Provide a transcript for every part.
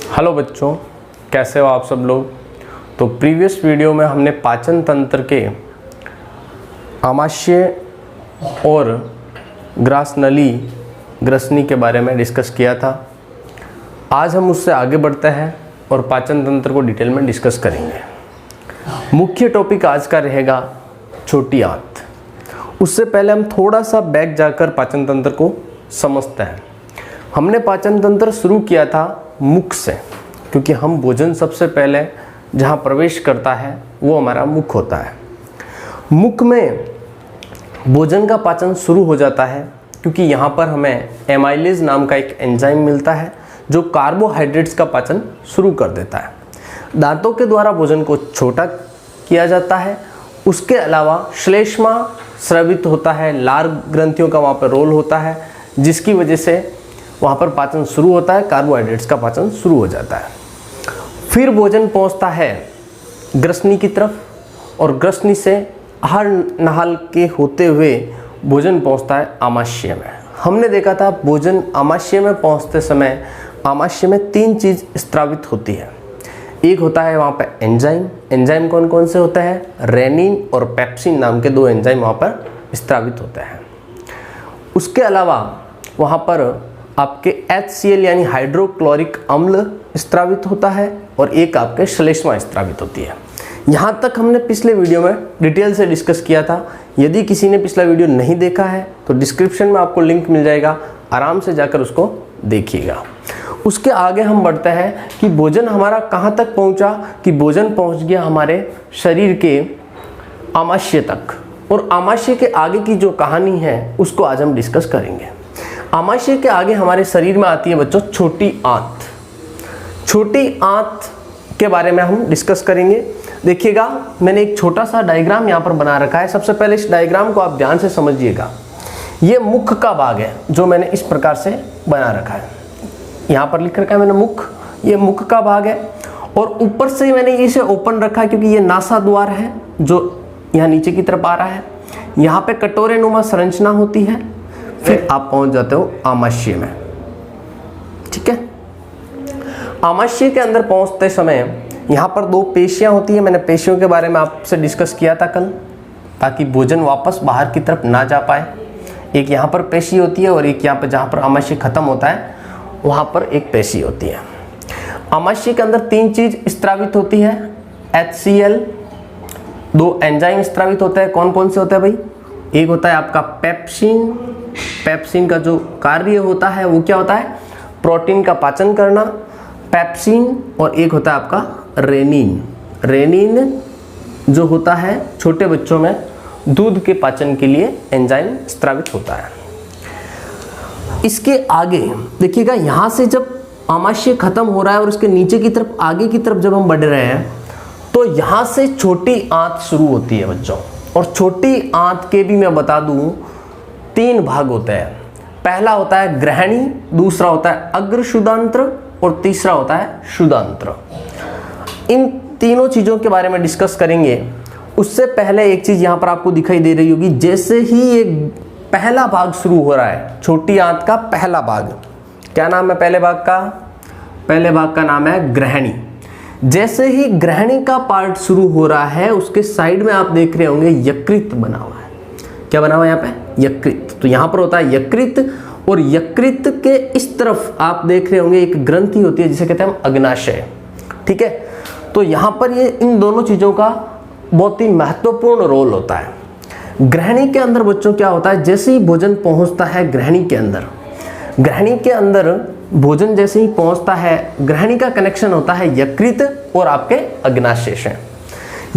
Hello बच्चों, कैसे हो आप सब लोग। तो प्रीवियस वीडियो में हमने पाचन तंत्र के आमाशय और ग्रासनली ग्रसनी के बारे में डिस्कस किया था। आज हम उससे आगे बढ़ते हैं और पाचन तंत्र को डिटेल में डिस्कस करेंगे। मुख्य टॉपिक आज का रहेगा छोटी आंत। उससे पहले हम थोड़ा सा बैक जाकर पाचन तंत्र को समझते हैं। हमने पाचन तंत्र शुरू किया था मुख से, क्योंकि हम भोजन सबसे पहले जहाँ प्रवेश करता है वो हमारा मुख होता है। मुख में भोजन का पाचन शुरू हो जाता है, क्योंकि यहाँ पर हमें एमाइलेज नाम का एक एंजाइम मिलता है जो कार्बोहाइड्रेट्स का पाचन शुरू कर देता है। दांतों के द्वारा भोजन को छोटा किया जाता है। उसके अलावा श्लेष्मा स्रावित होता है, लार ग्रंथियों का वहाँ पर रोल होता है, जिसकी वजह से वहाँ पर पाचन शुरू होता है, कार्बोहाइड्रेट्स का पाचन शुरू हो जाता है। फिर भोजन पहुँचता है ग्रसनी की तरफ और ग्रसनी से आहार नाल के होते हुए भोजन पहुँचता है आमाशय में। हमने देखा था भोजन आमाशय में पहुँचते समय आमाशय में 3 चीज़ स्रावित होती है। एक होता है वहाँ पर एंजाइम कौन कौन से होते हैं? रेनिन और पेप्सिन नाम के 2 एंजाइम वहाँ पर स्रावित होते हैं। उसके अलावा वहाँ पर आपके HCl यानी हाइड्रोक्लोरिक अम्ल स्रावित होता है और एक आपके श्लेष्मा स्रावित होती है। यहाँ तक हमने पिछले वीडियो में डिटेल से डिस्कस किया था। यदि किसी ने पिछला वीडियो नहीं देखा है तो डिस्क्रिप्शन में आपको लिंक मिल जाएगा, आराम से जाकर उसको देखिएगा। उसके आगे हम बढ़ते हैं कि भोजन हमारा कहाँ तक पहुँचा, कि भोजन पहुँच गया हमारे शरीर के आमाशय तक, और आमाशय के आगे की जो कहानी है उसको आज हम डिस्कस करेंगे। आमाशय के आगे हमारे शरीर में आती है बच्चों छोटी आंत। छोटी आंत के बारे में हम डिस्कस करेंगे। देखिएगा, मैंने एक छोटा सा डायग्राम यहाँ पर बना रखा है। सबसे पहले इस डायग्राम को आप ध्यान से समझिएगा। ये मुख का भाग है जो मैंने इस प्रकार से बना रखा है। यहाँ पर लिख रखा है मैंने मुख, ये मुख का भाग है। और ऊपर से मैंने इसे ओपन रखा है क्योंकि ये नासा द्वार है जो यहाँ नीचे की तरफ आ रहा है। यहाँ पे कटोरे नुमा संरचना होती है। फिर आप पहुंच जाते हो आमाशय में। ठीक है, आमाशय के अंदर पहुंचते समय यहाँ पर 2 पेशियां होती है। मैंने पेशियों के बारे में आपसे डिस्कस किया था कल, ताकि भोजन वापस बाहर की तरफ ना जा पाए। एक यहाँ पर पेशी होती है और एक यहाँ पर जहाँ पर आमाशय खत्म होता है वहाँ पर एक पेशी होती है। आमाशय के अंदर 3 चीज़ स्रावित होती है। HCl, 2 एंजाइम स्रावित होते हैं। कौन कौन से होते हैं भाई? एक होता है आपका पेप्सिन का जो कार्य होता है वो क्या होता है? प्रोटीन का पाचन करना, पेप्सिन। और एक होता है आपका रेनिन जो होता है छोटे बच्चों में दूध के पाचन के लिए एंजाइम स्रावित होता है। इसके आगे देखिएगा, यहाँ से जब आमाशय खत्म हो रहा है और उसके नीचे की तरफ आगे की तरफ जब हम बढ़ रहे हैं तो यहाँ से छोटी आंत शुरू होती है बच्चों। और छोटी आंत के भी मैं बता दूं 3 भाग होते हैं। पहला होता है ग्रहणी, दूसरा होता है अग्र शुदांत्र और तीसरा होता है शुदांत्र। इन तीनों चीज़ों के बारे में डिस्कस करेंगे। उससे पहले एक चीज़ यहाँ पर आपको दिखाई दे रही होगी, जैसे ही ये पहला भाग शुरू हो रहा है, छोटी आंत का पहला भाग, क्या नाम है पहले भाग का? पहले भाग का नाम है ग्रहणी। जैसे ही ग्रहणी का पार्ट शुरू हो रहा है उसके साइड में आप देख रहे होंगे यकृत बना हुआ है। क्या बना हुआ है यहाँ पे? यकृत। तो यहाँ पर होता है यकृत, और यकृत के इस तरफ आप देख रहे होंगे एक ग्रंथि होती है जिसे कहते हैं हम अग्नाशय। ठीक है, तो यहाँ पर ये इन दोनों चीज़ों का बहुत ही महत्वपूर्ण रोल होता है। ग्रहणी के अंदर बच्चों क्या होता है, जैसे ही भोजन पहुँचता है ग्रहणी के अंदर भोजन जैसे ही पहुंचता है, ग्रहणी का कनेक्शन होता है यकृत और आपके अग्नाशय से।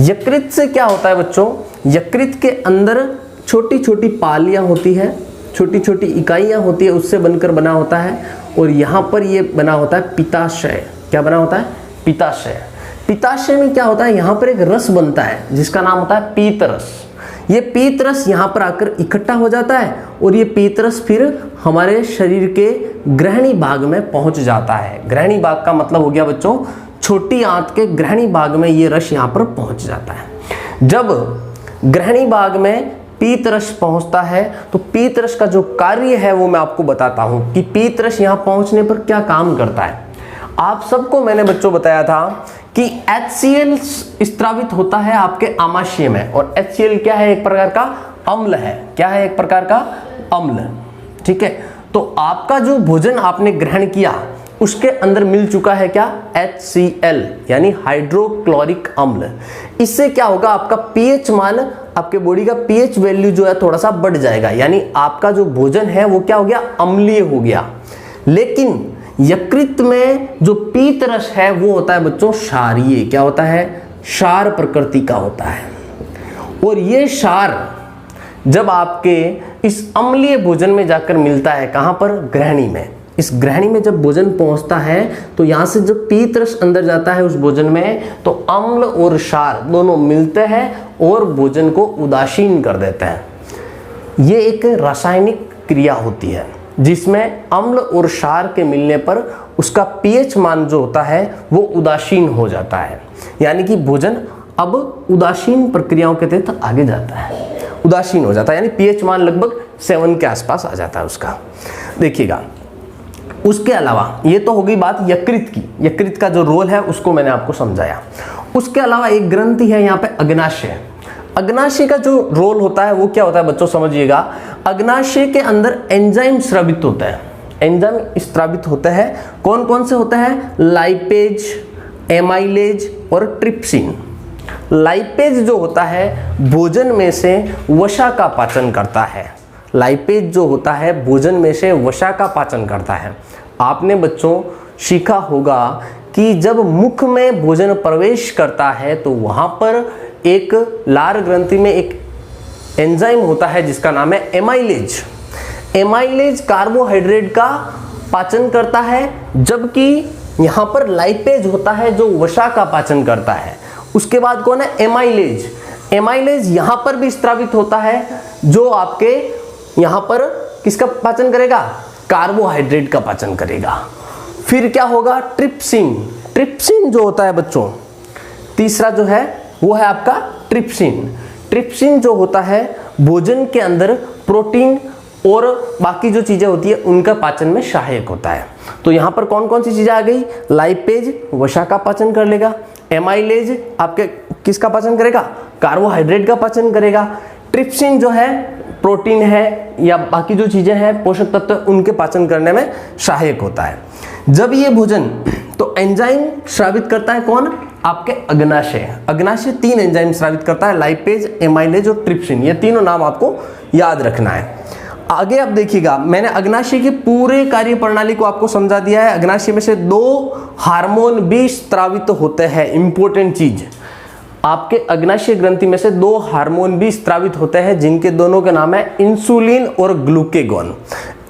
यकृत से क्या होता है बच्चों, यकृत के अंदर छोटी छोटी पालियां होती है, छोटी छोटी इकाइयां होती है, उससे बनकर बना होता है। और यहाँ पर ये बना होता है पित्ताशय। क्या बना होता है? पित्ताशय। पित्ताशय में क्या होता है, यहाँ पर एक रस बनता है जिसका नाम होता है पीतरस। ये पीतरस यहाँ पर आकर इकट्ठा हो जाता है और ये पीतरस फिर हमारे शरीर के ग्रहणी भाग में पहुंच जाता है। ग्रहणी भाग का मतलब हो गया बच्चों छोटी आंत के ग्रहणी भाग में ये रस यहाँ पर पहुंच जाता है। जब ग्रहणी भाग में पीतरस पहुंचता है तो पीतरस का जो कार्य है वो मैं आपको बताता हूं कि पीतरस यहाँ पहुंचने पर क्या काम करता है। आप सबको मैंने बच्चों बताया था कि HCl स्त्रावित होता है आपके आमाशय में, और HCl क्या है? एक प्रकार का अम्ल है। क्या है? एक प्रकार का अम्ल। ठीक है, तो आपका जो भोजन आपने ग्रहण किया उसके अंदर मिल चुका है क्या? HCl यानी हाइड्रोक्लोरिक अम्ल। इससे क्या होगा? आपका पीएच मान, आपके बॉडी का पीएच वैल्यू जो है थोड़ा सा बढ़ जाएगा, यानी आपका जो भोजन है वो क्या हो गया? अम्लीय हो गया। लेकिन यकृत में जो पीत रस है वो होता है बच्चों क्षारीय। क्या होता है? क्षार प्रकृति का होता है। और ये क्षार जब आपके इस अम्लीय भोजन में जाकर मिलता है, कहां पर? ग्रहणी में। इस ग्रहणी में जब भोजन पहुंचता है तो यहां से जब पीत रस अंदर जाता है उस भोजन में, तो अम्ल और क्षार दोनों मिलते हैं और भोजन को उदासीन कर देते हैं। ये एक रासायनिक क्रिया होती है जिसमें अम्ल और क्षार के मिलने पर उसका पीएच मान जो होता है वो उदासीन हो जाता है, यानी कि भोजन अब उदासीन प्रक्रियाओं के तहत आगे जाता है, उदासीन हो जाता है, यानी पीएच मान लगभग 7 के आसपास आ जाता है उसका। देखिएगा, उसके अलावा ये तो हो गई बात यकृत की। यकृत का जो रोल है उसको मैंने आपको समझाया। उसके अलावा एक ग्रंथि है यहाँ पे अग्नाशय। अग्नाशय का जो रोल होता है वो क्या होता है बच्चों? समझिएगा, अग्नाशय के अंदर एंजाइम स्रावित होता है। एंजाइम स्रावित होते हैं। कौन कौन से होते हैं? लाइपेज, एमाइलेज और ट्रिप्सिन। लाइपेज जो होता है भोजन में से वसा का पाचन करता है। लाइपेज जो होता है भोजन में से वसा का पाचन करता है। आपने बच्चों सीखा होगा कि जब मुख में भोजन प्रवेश करता है तो वहां पर एक लार ग्रंथि में एक एंजाइम होता है जिसका नाम है एमाइलेज। एमाइलेज कार्बोहाइड्रेट का पाचन करता है, जबकि यहां पर लाइपेज होता है जो वसा का पाचन करता है। उसके बाद कौन है? एमाइलेज। एमाइलेज यहां पर भी स्त्रावित होता है जो आपके यहां पर किसका पाचन करेगा? कार्बोहाइड्रेट का पाचन करेगा। फिर क्या होगा? ट्रिप्सिन। ट्रिप्सिन जो होता है बच्चों, तीसरा जो है वो है आपका ट्रिप्सिन। ट्रिप्सिन जो होता है भोजन के अंदर प्रोटीन और बाकी जो चीजें होती है उनका पाचन में सहायक होता है। तो यहां पर कौन कौन सी चीजें आ गई? लाइपेज वसा का पाचन कर लेगा, एमाइलेज आपके किसका पाचन करेगा? कार्बोहाइड्रेट का पाचन करेगा। ट्रिप्सिन जो है प्रोटीन है या बाकी जो चीजें हैं पोषक तत्व उनके पाचन करने में सहायक होता है। जब ये भोजन तो एंजाइम स्रावित करता है कौन? आपके अग्नाशय। अग्नाशय 3 एंजाइम स्रावित करता है, लाइपेज, एमाइलेज और ट्रिप्सिन। ये तीनों नाम आपको याद रखना है। आगे आप देखिएगा, मैंने अग्नाशय की पूरे कार्य प्रणाली को आपको समझा दिया है। अग्नाशय में से 2 हार्मोन भी स्रावित होते हैं। इंपॉर्टेंट चीज, आपके अग्नाशय ग्रंथि में से 2 हार्मोन भी स्रावित होते हैं जिनके दोनों के नाम है इंसुलिन और ग्लूकेगॉन।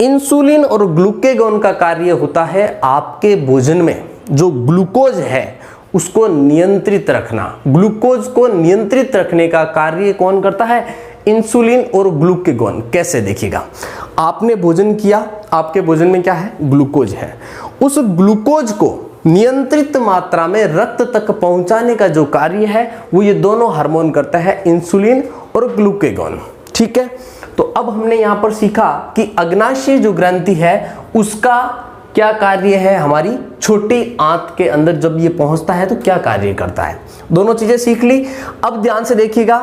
इंसुलिन और ग्लूकेगॉन का कार्य होता है आपके भोजन में जो ग्लूकोज है उसको नियंत्रित रखना। ग्लूकोज को नियंत्रित रखने का कार्य कौन करता है? इंसुलिन और ग्लूकेगॉन। कैसे? देखिएगा, आपने भोजन किया, आपके भोजन में क्या है? ग्लूकोज है। उस ग्लूकोज को नियंत्रित मात्रा में रक्त तक पहुंचाने का जो कार्य है वो ये दोनों हार्मोन करता है, इंसुलिन और ग्लूकेगॉन। ठीक है, तो अब हमने यहां पर सीखा कि अग्नाशय जो ग्रंथि है उसका क्या कार्य है। हमारी छोटी आंत के अंदर जब ये पहुंचता है तो क्या कार्य करता है, दोनों चीजें सीख ली। अब ध्यान से देखिएगा,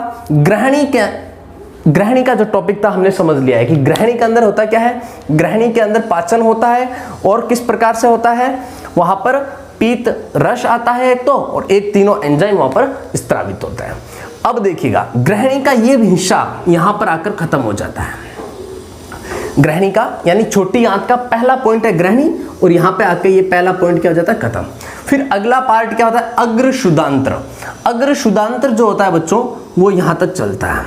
ग्रहणी का जो टॉपिक था हमने समझ लिया है कि ग्रहणी के अंदर होता क्या है। ग्रहणी के अंदर पाचन होता है और किस प्रकार से होता है? वहां पर पीत रस आता है एक तो, और एक तीनों एंजाइम वहां पर स्त्रावित होता है। अब देखिएगा, ग्रहणी का ये हिस्सा यहां पर आकर खत्म हो जाता है। ग्रहणी का यानी छोटी आंत का पहला पॉइंट है ग्रहणी, और यहां पे आके ये पहला पॉइंट क्या हो जाता है? खत्म। फिर अगला पार्ट क्या होता है? अग्रशुदांत्र। अग्रशुदांत्र जो होता है बच्चों वो यहां तक चलता है,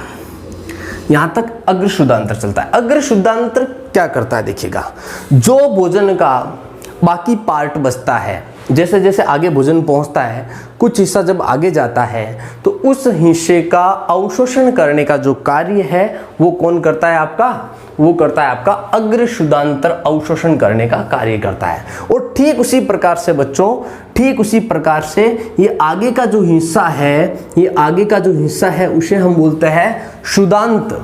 यहां तक अग्रशुदांत्र चलता है। अग्रशुदांत्र क्या करता है? देखिएगा, जो भोजन का बाकी पार्ट बचता है, जैसे जैसे आगे भोजन पहुंचता है, कुछ हिस्सा जब आगे जाता है तो उस हिस्से का अवशोषण करने का जो कार्य है वो कौन करता है? आपका वो करता है आपका अग्रशुदांत्र अवशोषण करने का कार्य करता है। और ठीक उसी प्रकार से बच्चों, ठीक उसी प्रकार से ये आगे का जो हिस्सा है, ये आगे का जो हिस्सा है उसे हम बोलते हैं शुदांत।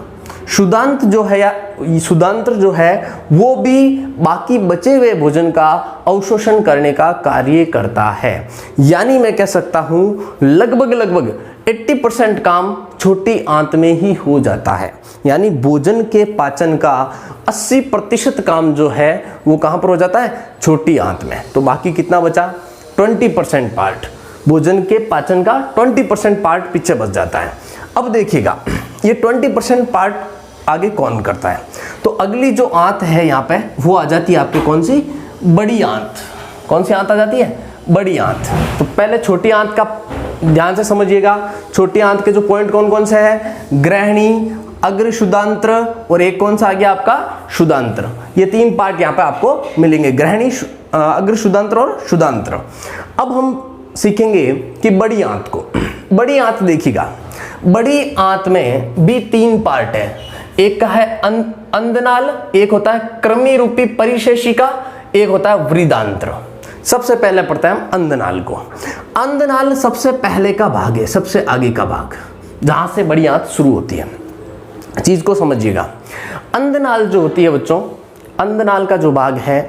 शुदांत जो है या शुदांत्र जो है वो भी बाकी बचे हुए भोजन का अवशोषण करने का कार्य करता है। यानी मैं कह सकता हूं लगभग 80% काम छोटी आंत में ही हो जाता है। यानी भोजन के पाचन का 80% काम जो है वो कहां पर हो जाता है? छोटी आंत में। तो बाकी कितना बचा? 20% पार्ट। भोजन के पाचन का 20% पार्ट पीछे बच जाता है। अब देखिएगा ये 20% पार्ट आगे कौन करता है? तो अगली जो आंत है यहाँ पे वो आ जाती है आपकी कौन सी? बड़ी आंत। कौन सी आंत आ जाती है? बड़ी आंत। तो पहले छोटी आंत का ध्यान से समझिएगा। छोटी आंत के जो पॉइंट कौन कौन से हैं? ग्रहणी, अग्र शुदांत्र और एक कौन सा आ गया आपका? शुदांत्र। ये 3 पार्ट यहाँ पे आपको मिलेंगे, ग्रहणी, अग्र शुदांत्र और शुदांत्र। अब हम सीखेंगे कि बड़ी आंत को। बड़ी आंत देखिएगा, बड़ी आंत में भी 3 पार्ट है। एक का है अंदनाल, एक होता है कृमि रूपी परिशेषिका, एक होता है वृदांत्र। सबसे पहले पढ़ते हैं हम अंदनाल को। अंदनाल सबसे पहले का भाग है, सबसे आगे का भाग, जहां से बड़ी आंत शुरू होती है। चीज को समझिएगा। अंदनाल जो होती है बच्चों, अंदनाल का जो भाग है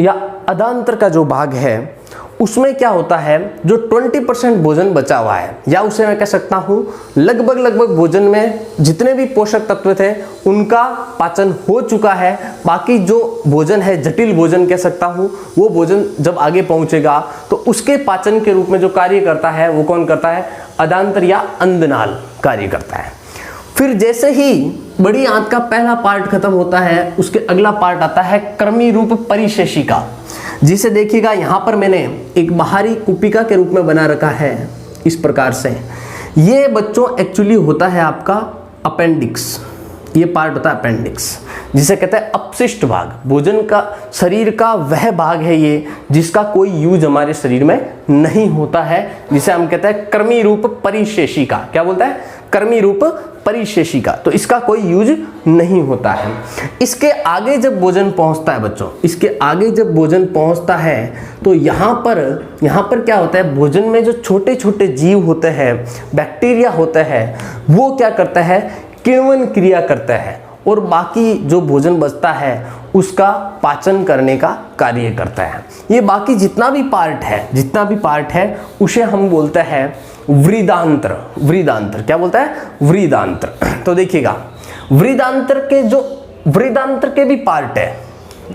या अदांत्र का जो भाग है उसमें क्या होता है? जो 20% भोजन बचा हुआ है, या उसे मैं कह सकता हूं लगभग भोजन में जितने भी पोषक तत्व थे उनका पाचन हो चुका है। बाकी जो भोजन है, जटिल भोजन कह सकता हूं, वो भोजन जब आगे पहुंचेगा तो उसके पाचन के रूप में जो कार्य करता है वो कौन करता है? अदांत्र या अंदनाल कार्य करता है। फिर जैसे ही बड़ी आंत का पहला पार्ट खत्म होता है उसके अगला पार्ट आता है कृमि रूप परिशेषिका, जिसे देखिएगा यहाँ पर मैंने एक बाहरी कुपिका के रूप में बना रखा है इस प्रकार से। ये बच्चों एक्चुअली होता है आपका अपेंडिक्स। ये पार्ट होता है अपेंडिक्स, जिसे कहते हैं अपशिष्ट भाग। भोजन का शरीर का वह भाग है ये जिसका कोई यूज हमारे शरीर में नहीं होता है, जिसे हम कहते हैं कृमि रूप परिशेषिका। क्या बोलता है? कृमि रूप परिशेषिका। तो इसका कोई यूज नहीं होता है। इसके आगे जब भोजन पहुंचता है बच्चों, इसके आगे जब भोजन पहुंचता है तो यहाँ पर क्या होता है? भोजन में जो छोटे छोटे जीव होते हैं, बैक्टीरिया होते हैं, वो क्या करता है? किण्वन क्रिया करता है और बाकी जो भोजन बचता है उसका पाचन करने का कार्य करता है। ये बाकी जितना भी पार्ट है उसे हम बोलते हैं वृदांत्र। वृदांत्र क्या बोलता है? वृदांत्र। तो देखिएगा वृदांत्र के भी पार्ट है।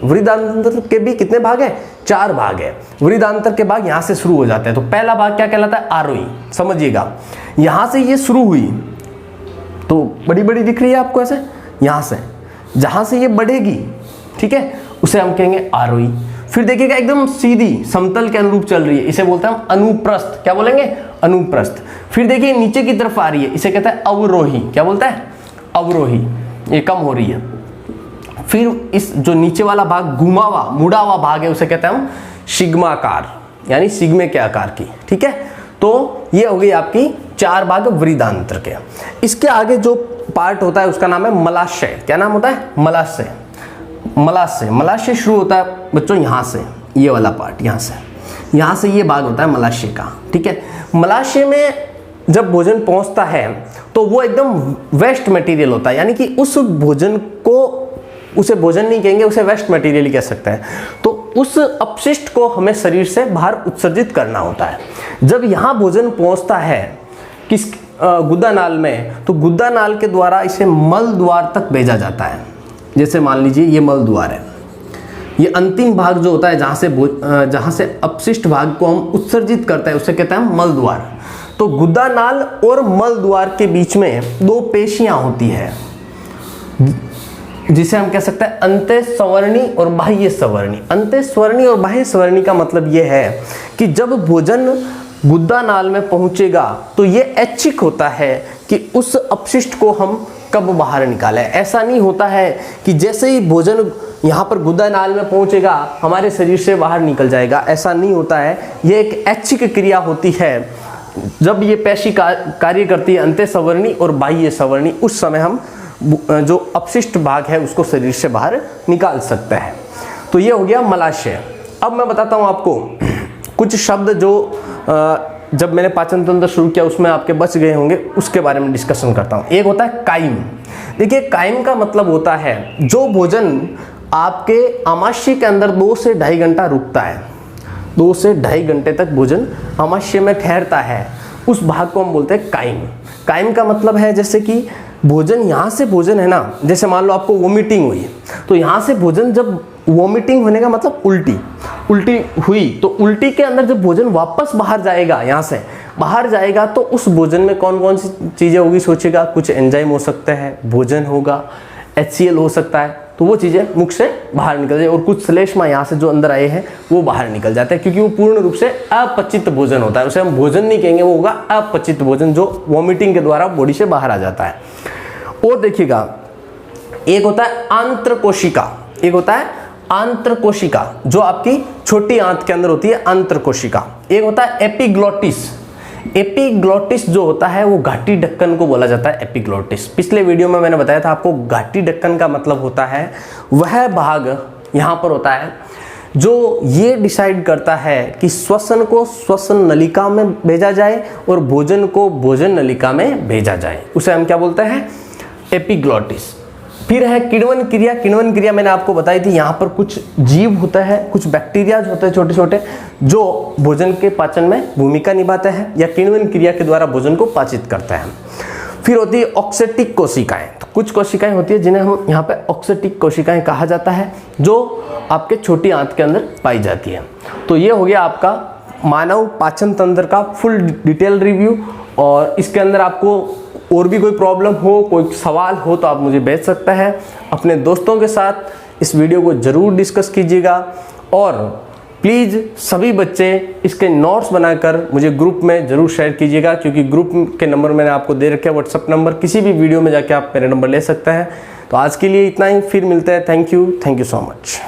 वृदांत्र के भी कितने भाग है? 4 भाग है। वृदांत्र के भाग यहां से शुरू हो जाते हैं। तो पहला भाग क्या कहलाता है? आरोही। समझिएगा, यहां से ये शुरू हुई तो बड़ी बड़ी दिख रही है आपको ऐसे, यहां से जहां से ये बढ़ेगी, ठीक है, उसे हम कहेंगे आरोही। फिर देखिएगा एकदम सीधी समतल के अनुरूप चल रही है, इसे बोलते हैं हम अनुप्रस्थ। क्या बोलेंगे? अनुप्रस्थ। फिर देखिए नीचे की तरफ आ रही है, इसे कहते हैं अवरोही। क्या बोलता है? अवरोही। ये कम हो रही है। फिर इस जो नीचे वाला भाग घुमा हुआ मुड़ा हुआ भाग है उसे कहते हैं हम सिग्माकार, यानी सिग्मे के आकार की, ठीक है। तो ये हो गई आपकी 4 भाग वृदांत्र के। इसके आगे जो पार्ट होता है उसका नाम है मलाशय। क्या नाम होता है? मलाशय। मलाशय शुरू होता है बच्चों यहाँ से, ये वाला पार्ट यहाँ से ये भाग होता है मलाशय का, ठीक है। मलाशय में जब भोजन पहुंचता है तो वो एकदम वेस्ट मटेरियल होता है, यानी कि उस भोजन को, उसे भोजन नहीं कहेंगे, उसे वेस्ट मटेरियल ही कह सकते हैं। तो उस अपशिष्ट को हमें शरीर से बाहर उत्सर्जित करना होता है। जब यहाँ भोजन पहुंचता है किस गुदा नाल में, तो गुदा नाल के द्वारा इसे मल द्वार तक भेजा जाता है। जैसे मान लीजिए ये मल द्वार है, ये अंतिम भाग जो होता है जहाँ से अपशिष्ट भाग को हम उत्सर्जित करते हैं उसे कहते हैं मल द्वार। तो गुदा नाल और मल द्वार के बीच में 2 पेशियां होती है, जिसे हम कह सकते हैं अंतःस्वर्णी और बाह्य स्वर्णी। अंतःस्वर्णी और बाह्य स्वर्णी का मतलब यह है कि जब भोजन गुदा नाल में पहुंचेगा तो ये ऐच्छिक होता है कि उस अपशिष्ट को हम कब बाहर निकालें। ऐसा नहीं होता है कि जैसे ही भोजन यहाँ पर गुदा नाल में पहुंचेगा हमारे शरीर से बाहर निकल जाएगा, ऐसा नहीं होता है। ये एक ऐच्छिक क्रिया होती है। जब ये पेशी कार्य करती है अंतःस्वर्णी और बाह्य स्वर्णी, उस समय हम जो अपशिष्ट भाग है उसको शरीर से बाहर निकाल सकते हैं। तो ये हो गया मलाशय। अब मैं बताता हूँ आपको कुछ शब्द जो जब मैंने पाचन तंत्र शुरू किया उसमें आपके बच गए होंगे, उसके बारे में डिस्कशन करता हूँ। एक होता है काइम। देखिए कायम का मतलब होता है जो भोजन आपके आमाशय के अंदर 2 से ढाई घंटा रुकता है, 2 से ढाई घंटे तक भोजन आमाशय में ठहरता है, उस भाग को हम बोलते हैं कायम। कायम का मतलब है जैसे कि भोजन, यहाँ से भोजन है ना, जैसे मान लो आपको वोमिटिंग हुई तो यहाँ से भोजन, जब वोमिटिंग होने का मतलब उल्टी हुई तो उल्टी के अंदर जब भोजन वापस बाहर जाएगा, यहाँ से बाहर जाएगा तो उस भोजन में कौन कौन सी चीज़ें होगी सोचेगा, कुछ एंजाइम हो सकता है, भोजन होगा, HCl हो सकता है, तो वो चीज़ें मुख से बाहर निकल जाए और कुछ श्लेष्मा यहाँ से जो अंदर आए हैं वो बाहर निकल जाते हैं, क्योंकि वो पूर्ण रूप से अपचित भोजन होता है। उसे हम भोजन नहीं कहेंगे, वो होगा अपचित भोजन जो वॉमिटिंग के द्वारा बॉडी से बाहर आ जाता है। और देखिएगा एक होता है आंत्रकोशिका, एक होता है आंत्रकोशिका जो आपकी छोटी आंत के अंदर होती है आंत्रकोशिका। एक होता है एपिग्लोटिस। एपिग्लोटिस जो होता है वो घाटी ढक्कन को बोला जाता है एपिग्लोटिस। पिछले वीडियो में मैंने बताया था आपको घाटी ढक्कन का मतलब होता है वह भाग यहाँ पर होता है जो ये डिसाइड करता है कि श्वसन को श्वसन नलिका में भेजा जाए और भोजन को भोजन नलिका में भेजा जाए, उसे हम क्या बोलते हैं, एपिग्लोटिस। फिर है किण्वन क्रिया। किण्वन क्रिया मैंने आपको बताई थी, यहाँ पर कुछ जीव होता है, कुछ बैक्टीरिया होते हैं छोटे छोटे जो भोजन के पाचन में भूमिका निभाते हैं या किण्वन क्रिया के द्वारा भोजन को पाचित करते हैं। फिर होती है ऑक्सेटिक कोशिकाएं। तो कुछ कोशिकाएं होती है जिन्हें हम यहाँ पे ऑक्सेटिक कोशिकाएं कहा जाता है जो आपके छोटी आंत के अंदर पाई जाती है। तो ये हो गया आपका मानव पाचन तंत्र का फुल डिटेल रिव्यू। और इसके अंदर आपको और भी कोई प्रॉब्लम हो, कोई सवाल हो तो आप मुझे भेज सकते हैं। अपने दोस्तों के साथ इस वीडियो को ज़रूर डिस्कस कीजिएगा और प्लीज़ सभी बच्चे इसके नोट्स बनाकर मुझे ग्रुप में ज़रूर शेयर कीजिएगा, क्योंकि ग्रुप के नंबर मैंने आपको दे रखे हैं, व्हाट्सअप नंबर, किसी भी वीडियो में जाके आप मेरे नंबर ले सकते हैं। तो आज के लिए इतना ही, फिर मिलते हैं। Thank you so much.